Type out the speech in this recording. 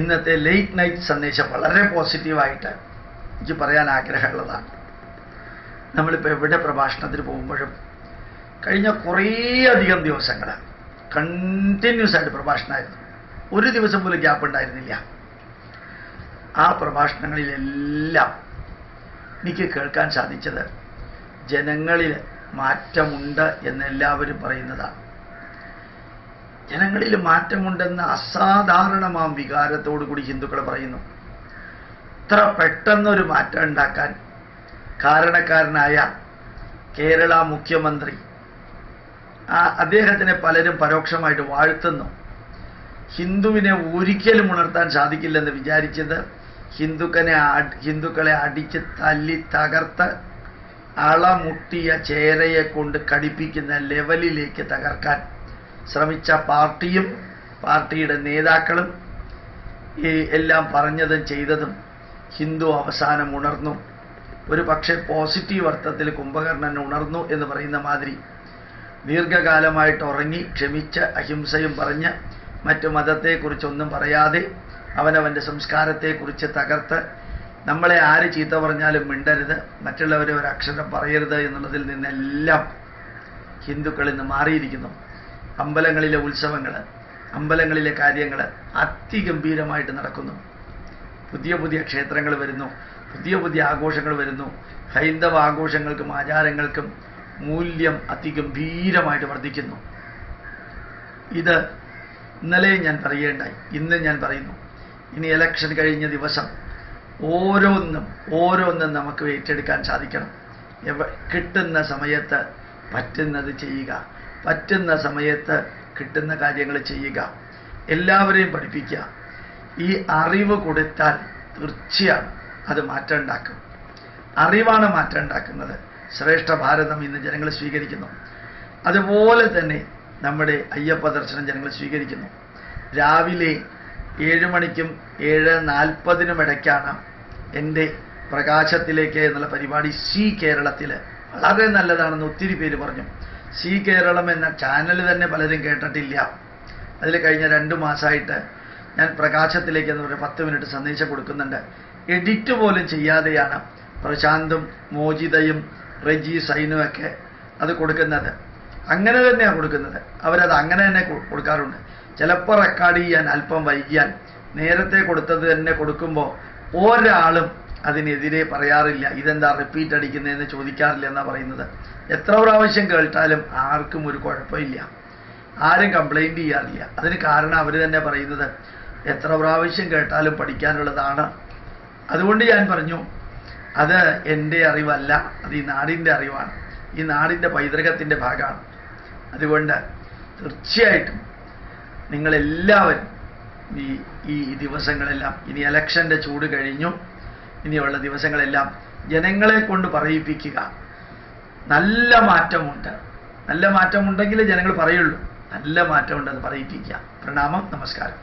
ഇന്നത്തെ late night സന്ദേശം വളരെ പോസിറ്റീവായിട്ട് എനിക്ക് പറയാൻ ആഗ്രഹമുള്ളതാണ്. നമ്മളിപ്പോൾ എവിടെ പ്രഭാഷണത്തിന് പോകുമ്പോഴും കഴിഞ്ഞ കുറേയധികം ദിവസങ്ങൾ കണ്ടിന്യൂസ് ആയിട്ട് പ്രഭാഷണമായിരുന്നു. ഒരു ദിവസം പോലും ഗ്യാപ്പ് ഉണ്ടായിരുന്നില്ല. ആ പ്രഭാഷണങ്ങളിലെല്ലാം എനിക്ക് കേൾക്കാൻ സാധിച്ചത് ജനങ്ങളിൽ മാറ്റമുണ്ട് എന്നെല്ലാവരും പറയുന്നതാണ്. ജനങ്ങളിൽ മാറ്റമുണ്ടെന്ന അസാധാരണമാം വികാരത്തോടു കൂടി ഹിന്ദുക്കൾ പറയുന്നു. ഇത്ര പെട്ടെന്നൊരു മാറ്റം ഉണ്ടാക്കാൻ കാരണക്കാരനായ കേരള മുഖ്യമന്ത്രി അദ്ദേഹത്തിനെ പലരും പരോക്ഷമായിട്ട് വാഴ്ത്തുന്നു. ഹിന്ദുവിനെ ഒരിക്കലും ഉണർത്താൻ സാധിക്കില്ലെന്ന് വിചാരിച്ചത് ഹിന്ദുക്കളെ അടിച്ച് തല്ലി തകർത്ത് അളമുട്ടിയ ചേരയെ കൊണ്ട് കടിപ്പിക്കുന്ന ലെവലിലേക്ക് തകർക്കാൻ ശ്രമിച്ച പാർട്ടിയും പാർട്ടിയുടെ നേതാക്കളും എല്ലാം പറഞ്ഞതും ചെയ്തതും ഹിന്ദു അവസാനം ഉണർന്നു. ഒരു പക്ഷേ പോസിറ്റീവ് അർത്ഥത്തിൽ കുംഭകർണൻ ഉണർന്നു എന്ന് പറയുന്ന മാതിരി ദീർഘകാലമായിട്ട് ഉറങ്ങി ക്ഷമിച്ച് അഹിംസയും പറഞ്ഞ് മറ്റു മതത്തെക്കുറിച്ചൊന്നും പറയാതെ അവനവൻ്റെ സംസ്കാരത്തെക്കുറിച്ച് തകർത്ത് നമ്മളെ ആര് ചീത്ത പറഞ്ഞാലും മിണ്ടരുത്, മറ്റുള്ളവരെ ഒരക്ഷരം പറയരുത് എന്നുള്ളതിൽ നിന്നെല്ലാം ഹിന്ദുക്കൾ ഇന്ന് മാറിയിരിക്കുന്നു. അമ്പലങ്ങളിലെ ഉത്സവങ്ങൾ, അമ്പലങ്ങളിലെ കാര്യങ്ങൾ അതിഗംഭീരമായിട്ട് നടക്കുന്നു. പുതിയ പുതിയ ക്ഷേത്രങ്ങൾ വരുന്നു, പുതിയ പുതിയ ആഘോഷങ്ങൾ വരുന്നു. ഹൈന്ദവ ആഘോഷങ്ങൾക്കും ആചാരങ്ങൾക്കും മൂല്യം അതിഗംഭീരമായിട്ട് വർദ്ധിക്കുന്നു. ഇത് ഇന്നലെ ഞാൻ പറയേണ്ടായി, ഇന്ന് ഞാൻ പറയുന്നു. ഇനി ഇലക്ഷൻ കഴിഞ്ഞ ദിവസം ഓരോന്നും നമുക്ക് ഏറ്റെടുക്കാൻ സാധിക്കണം. കിട്ടുന്ന സമയത്ത് പറ്റുന്നത് ചെയ്യുക, പറ്റുന്ന സമയത്ത് കിട്ടുന്ന കാര്യങ്ങൾ ചെയ്യുക, എല്ലാവരെയും പഠിപ്പിക്കുക. ഈ അറിവ് കൊടുത്താൽ തീർച്ചയാണ് അത് മാറ്റം ഉണ്ടാക്കും. അറിവാണ് മാറ്റം ഉണ്ടാക്കുന്നത്. ശ്രേഷ്ഠ ഭാരതം ഇന്ന് ജനങ്ങൾ സ്വീകരിക്കുന്നു. അതുപോലെ തന്നെ നമ്മുടെ അയ്യപ്പ ദർശനം ജനങ്ങൾ സ്വീകരിക്കുന്നു. രാവിലെ 7 മണിക്കും 7:40 ഇടയ്ക്കാണ് എൻ്റെ പ്രകാശത്തിലേക്ക് എന്നുള്ള പരിപാടി സി കേരളത്തിൽ. വളരെ നല്ലതാണെന്ന് ഒത്തിരി പേര് പറഞ്ഞു. സി കേരളം എന്ന ചാനൽ തന്നെ പലരും കേട്ടിട്ടില്ല. അതിൽ കഴിഞ്ഞ 2 മാസമായിട്ട് ഞാൻ പ്രകാശത്തിലേക്ക് എന്ന് പറഞ്ഞ 10 മിനിറ്റ് സന്ദേശം കൊടുക്കുന്നുണ്ട്. എഡിറ്റ് പോലും ചെയ്യാതെയാണ് പ്രശാന്തും മോചിതയും റെജി സൈനുമൊക്കെ അത് കൊടുക്കുന്നത്. അങ്ങനെ തന്നെയാണ് കൊടുക്കുന്നത്. അവരത് അങ്ങനെ തന്നെ കൊടുക്കാറുണ്ട്. ചിലപ്പോൾ റെക്കോർഡ് ചെയ്യാൻ അല്പം വൈകിയാൽ നേരത്തെ കൊടുത്തത് തന്നെ കൊടുക്കുമ്പോൾ ഒരാളും അതിനെതിരെ പറയാറില്ല. ഇതെന്താ റിപ്പീറ്റ് അടിക്കുന്നതെന്ന് ചോദിക്കാറില്ല എന്നാണ് പറയുന്നത്. എത്ര പ്രാവശ്യം കേട്ടാലും ആർക്കും ഒരു കുഴപ്പമില്ല, ആരും കംപ്ലൈൻറ്റ് ചെയ്യാറില്ല. അതിന് കാരണം അവർ തന്നെ പറയുന്നത് എത്ര പ്രാവശ്യം കേട്ടാലും പഠിക്കാനുള്ളതാണ്. അതുകൊണ്ട് ഞാൻ പറഞ്ഞു, അത് എൻ്റെ അറിവല്ല, അത് ഈ നാടിൻ്റെ അറിവാണ്, ഈ നാടിൻ്റെ പൈതൃകത്തിൻ്റെ ഭാഗമാണ്. അതുകൊണ്ട് തീർച്ചയായിട്ടും നിങ്ങളെല്ലാവരും ഈ ദിവസങ്ങളെല്ലാം, ഇനി ഇലക്ഷൻ്റെ ചൂട് കഴിഞ്ഞു, ഇനിയുള്ള ദിവസങ്ങളെല്ലാം ജനങ്ങളെ കൊണ്ട് പറയിപ്പിക്കുക. നല്ല മാറ്റമുണ്ട്, നല്ല മാറ്റമുണ്ടെങ്കിൽ ജനങ്ങൾ പറയുള്ളൂ. നല്ല മാറ്റമുണ്ടെന്ന് പറയിപ്പിക്കുക. പ്രണാമം, നമസ്കാരം.